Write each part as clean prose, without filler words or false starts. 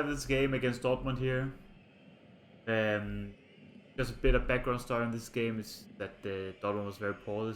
have this game against Dortmund here. Just a bit of background story on this game is that Dortmund was very poor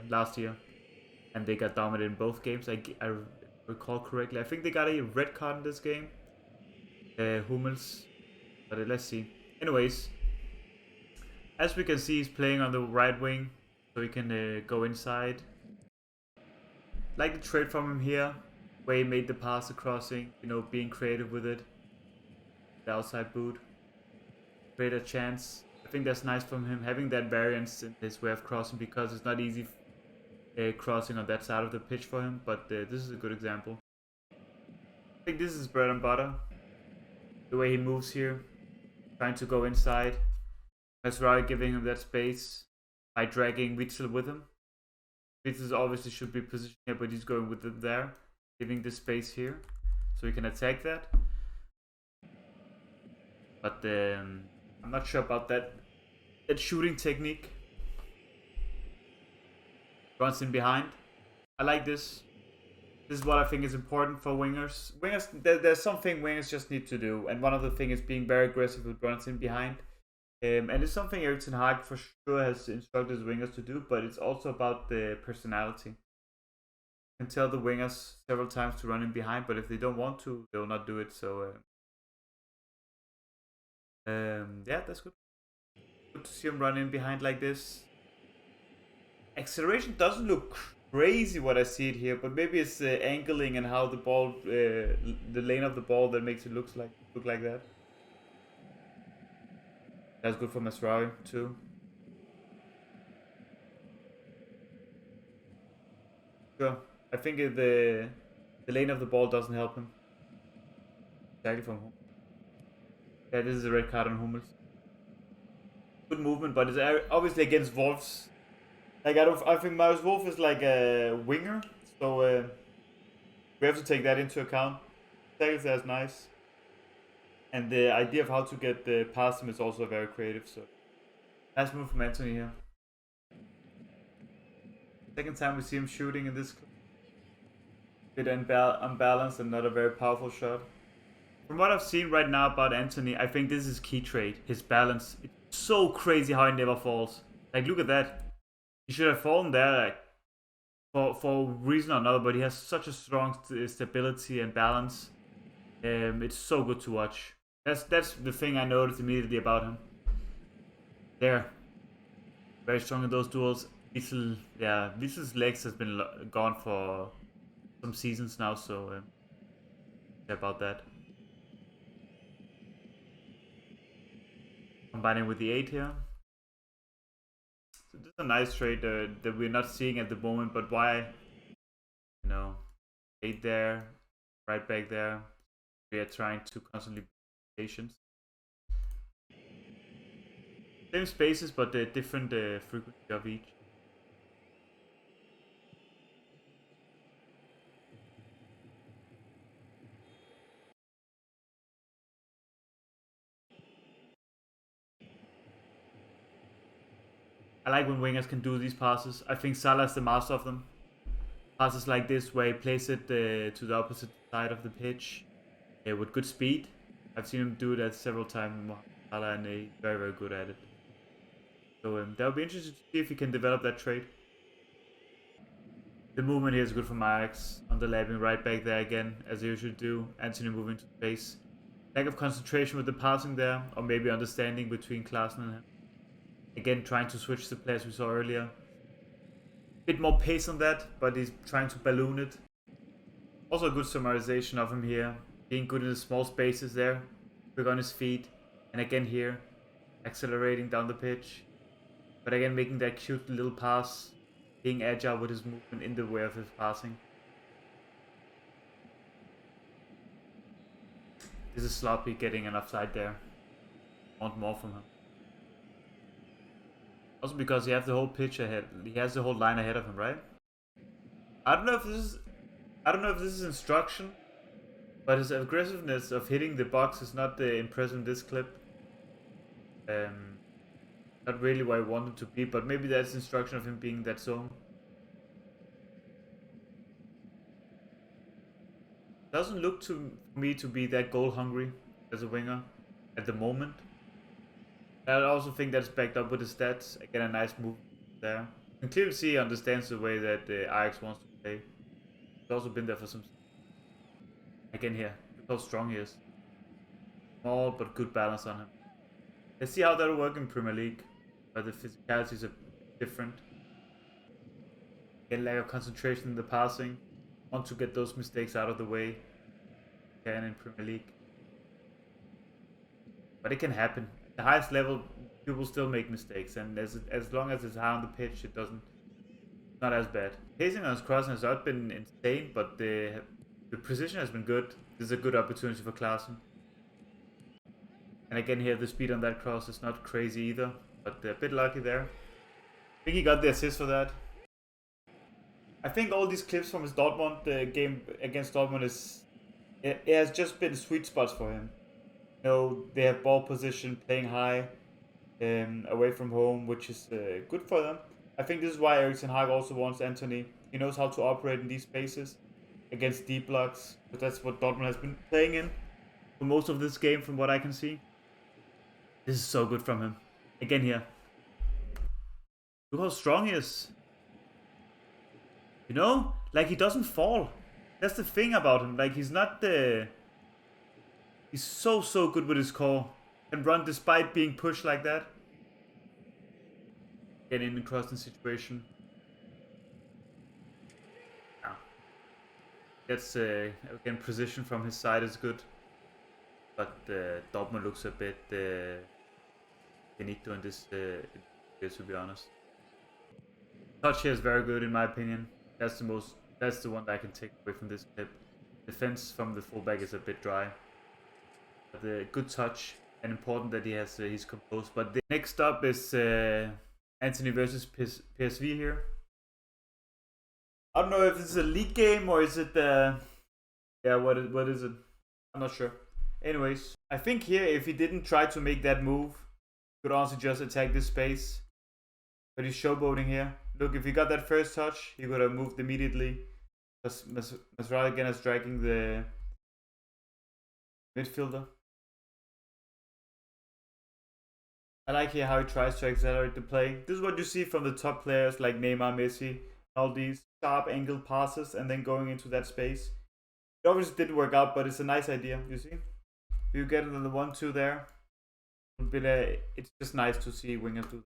last year, and they got dominated in both games. I recall correctly. I think they got a red card in this game. Hummels, but let's see. Anyways, as we can see, he's playing on the right wing, so he can go inside. Like the trade from him here, where he made the pass, the crossing, being creative with it. The outside boot. Create a chance. I think that's nice from him, having that variance in his way of crossing, because it's not easy crossing on that side of the pitch for him, but this is a good example. I think this is bread and butter. The way he moves here, trying to go inside. Masraoui giving him that space by dragging Witsel with him. Witsel obviously should be positioned here, but he's going with it there, giving the space here, so he can attack that. But I'm not sure about that shooting technique. Runs in behind. I like this. This is what I think is important for wingers. There's something wingers just need to do, and one of the things is being very aggressive with runs in behind. And it's something Erik ten Hag for sure has instructed his wingers to do, but it's also about the personality. You can tell the wingers several times to run in behind, but if they don't want to, they'll not do it. So yeah, that's good. Good to see him run in behind like this. Acceleration doesn't look crazy what I see it here, but maybe it's the angling and how the ball, the lane of the ball that makes it look like that. That's good for Masraoui too. Sure, I think the lane of the ball doesn't help him. Exactly from home. Yeah, this is a red card on Hummels. Good movement, but it's obviously against Wolves. Like I think Marius Wolf is like a winger, so we have to take that into account. Tackles that's nice, and the idea of how to get past him is also very creative. So nice move from Antony here. Second time we see him shooting in this clip. Bit unbalanced and not a very powerful shot. From what I've seen right now about Antony, I think this is key trait. His balance. It's so crazy how he never falls. Like, look at that. He should have fallen there, like, for a reason or another, but he has such a strong stability and balance. It's so good to watch. That's the thing I noticed immediately about him. There. Very strong in those duels. Wiesel's legs has been gone for some seasons now, so about that. Combining with the 8 here. So this is a nice trade that we're not seeing at the moment, but why? 8 there, right back there. We are trying to constantly be patient. Same spaces, but different frequency of each. I like when wingers can do these passes. I think Salah is the master of them. Passes like this where he plays it to the opposite side of the pitch with good speed. I've seen him do that several times, Salah, and he's very, very good at it. So that'll be interesting to see if he can develop that trait. The movement here is good from Ajax. Underlapping right back there again, as he usually do. Antony moving to space. Lack of concentration with the passing there, or maybe understanding between Klaassen and him. Again, trying to switch the play as we saw earlier. Bit more pace on that, but he's trying to balloon it. Also a good summarization of him here. Being good in the small spaces there. Quick on his feet. And again here, accelerating down the pitch. But again, making that cute little pass. Being agile with his movement in the way of his passing. This is sloppy, getting an offside there. Want more from him. Also because he has the whole pitch ahead. He has the whole line ahead of him, right? I don't know if this is instruction, but his aggressiveness of hitting the box is not impressive in this clip. Not really where I want him to be, but maybe that's instruction of him being that zone. Doesn't look to me to be that goal hungry as a winger at the moment. I also think that's backed up with his stats. Again, a nice move there. You can clearly see he understands the way that Ajax wants to play. He's also been there for some. Again here, look how strong he is. Small but good balance on him. Let's see how that'll work in Premier League, where the physicalities are different. Again, lack of concentration in the passing. Want to get those mistakes out of the way. Can in Premier League. But it can happen. At the highest level, people still make mistakes, and as long as it's high on the pitch, it's not as bad. Pacing on his crossing has not been insane, but the precision has been good. This is a good opportunity for Klaassen. And again here, the speed on that cross is not crazy either, but a bit lucky there. I think he got the assist for that. I think all these clips from his Dortmund game against Dortmund it has just been sweet spots for him. You know, they have ball position, playing high, away from home, which is good for them. I think this is why Erik ten Hag also wants Antony. He knows how to operate in these spaces against deep blocks, but that's what Dortmund has been playing in for most of this game, from what I can see. This is so good from him. Again here. Look how strong he is. You know, like he doesn't fall. That's the thing about him. Like he's not the. He's so good with his core. Can run despite being pushed like that. Get in the crossing situation. Yeah. That's again, position from his side is good. But Dortmund looks a bit finito in this, to be honest. Touch here is very good in my opinion. That's the one that I can take away from this clip. Defense from the fullback is a bit dry. But the good touch, and important that he has he's composed. But the next up is Antony versus PSV here. I don't know if this is a league game or is it yeah, what is it? I'm not sure. Anyways, I think here if he didn't try to make that move, he could also just attack this space. But he's showboating here. Look, if he got that first touch, he could have moved immediately. Masrada again is striking the midfielder. I like here how he tries to accelerate the play. This is what you see from the top players like Neymar, Messi, all these sharp angled passes and then going into that space. It obviously didn't work out, but it's a nice idea, you see? You get another 1-2 there. It's just nice to see wingers do that.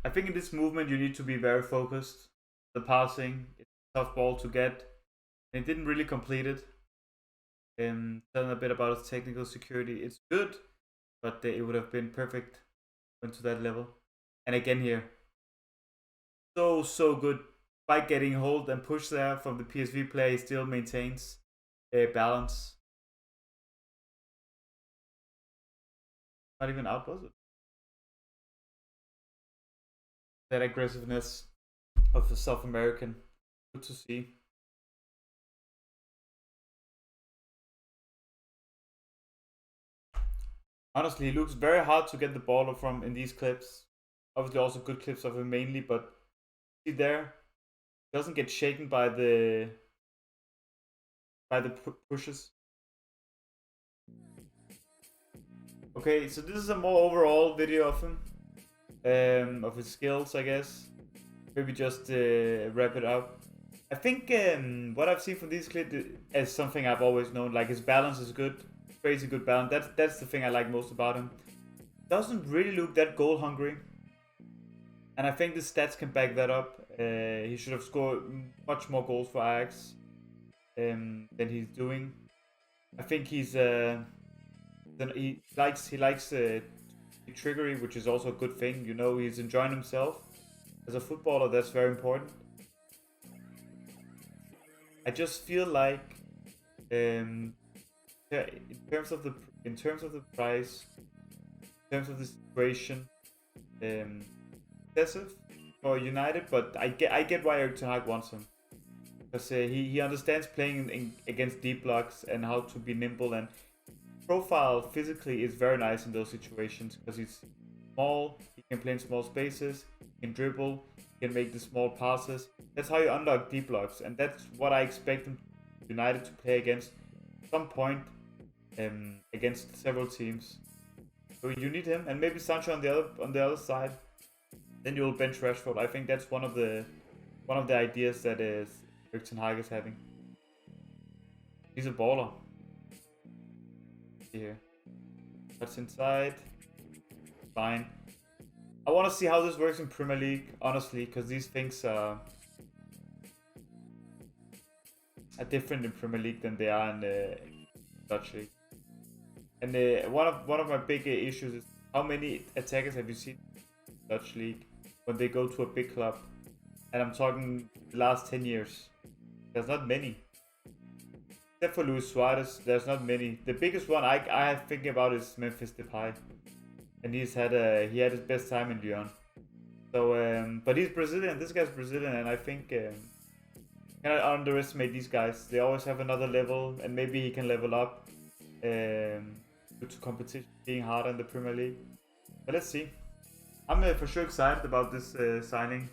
I think in this movement you need to be very focused. The passing, it's a tough ball to get. And it didn't really complete it. Telling a bit about its technical security. It's good, but it would have been perfect went to that level. And again here. So good. By getting hold and push there from the PSV player, he still maintains a balance. Not even out, was it? That aggressiveness of the South American. Good to see. Honestly, he looks very hard to get the ball from in these clips. Obviously also good clips of him mainly, but see there, he doesn't get shaken by the pushes. Okay, so this is a more overall video of him. Of his skills, I guess. Maybe just wrap it up. I think what I've seen from these clips is something I've always known. Like his balance is good, crazy good balance. That's the thing I like most about him. Doesn't really look that goal hungry, and I think the stats can back that up. He should have scored much more goals for Ajax than he's doing. I think he likes triggery, which is also a good thing. You know, he's enjoying himself as a footballer. That's very important. I just feel like in terms of the price, in terms of the situation, excessive for United, but I get why Erik ten Hag wants him, because he understands playing against deep blocks and how to be nimble, and profile physically is very nice in those situations because he's small, he can play in small spaces, he can dribble, he can make the small passes. That's how you unlock deep blocks, and that's what I expect him United to play against at some point against several teams. So you need him, and maybe Sancho on the other side. Then you'll bench Rashford. I think that's one of the ideas that is Erik ten Hag is having. He's a baller. Here, that's inside. Fine. I want to see how this works in Premier League, honestly, because these things are different in Premier League than they are in Dutch League. And one of my big issues is how many attackers have you seen in Dutch League when they go to a big club? And I'm talking the last 10 years. There's not many. Except for Luis Suarez, there's not many. The biggest one I think about is Memphis Depay. And he had his best time in Lyon. So, but he's Brazilian. This guy's Brazilian, and I think cannot underestimate these guys. They always have another level, and maybe he can level up due to competition being harder in the Premier League. But let's see. I'm for sure excited about this signing.